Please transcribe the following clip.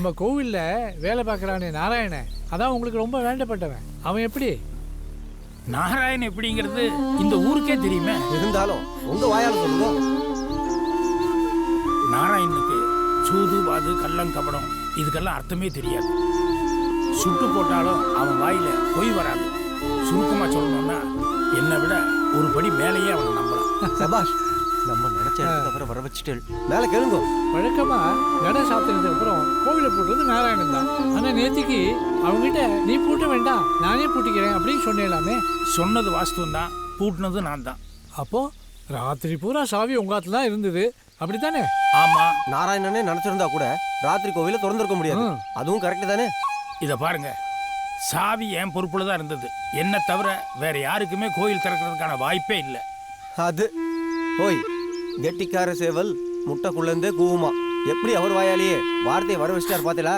நம்ம கோவில்ல வேலை பார்க்குறானே நாராயணன், அதான் உங்களுக்கு ரொம்ப வேண்டப்பட்டவன். அவன் எப்படி? நாராயணன் எப்படிங்கிறது இந்த ஊருக்கே தெரியுமே. இருந்தாலும் உங்க வாயால சொல்லுங்க. நாராயணனுக்கு சூது வாது கள்ளம் கபடம் இதுக்கெல்லாம் அர்த்தமே தெரியாது. சுட்டு போட்டாலும் அவன் வாயில பொய் வராது. சுருக்கமா சொல்லணும்னா என்னை விட ஒரு படி மேலேயே அவனை நம்பலாம். சபாஷ், நம்ம நினைச்ச இடத்துக்கு அப்புறம் வர வச்சுட்டு மேல கேளுங்க. வழக்கமா கடை சாத்தினதுக்கு அப்புறம் கோவிலை பூட்டுறது நாராயணன் தான். ஆனா நேத்திக்கு அவங்ககிட்ட நீ பூட்ட வேண்டாம் நானே பூட்டிக்கிறேன் அப்படின்னு சொன்னேலாமே. சொன்னது வாஸ்தவம் தான், பூட்டினது நான் தான். அப்போ ராத்திரி பூரா சாவி உங்காத்துல தான் இருந்தது, அப்படித்தானே? ஆமா, நாராயணனே நினைச்சிருந்தா கூட ராத்திரி கோவில திறந்திருக்க முடியாது. அதுவும் கரெக்ட் தானே? இத பாருங்க, சாவி என் பொறுப்புல தான் இருந்தது. என்ன தவிர வேற யாருக்குமே கோயில் திறக்கிறதுக்கான வாய்ப்பே இல்லை. அது ஓய், கெட்டிக்கார சேவல் முட்டைக்குள்ளே கூவுமா. எப்படி அவர் வாயாலேயே வார்த்தையை வர வச்சிட்டார் பாத்தீங்களா?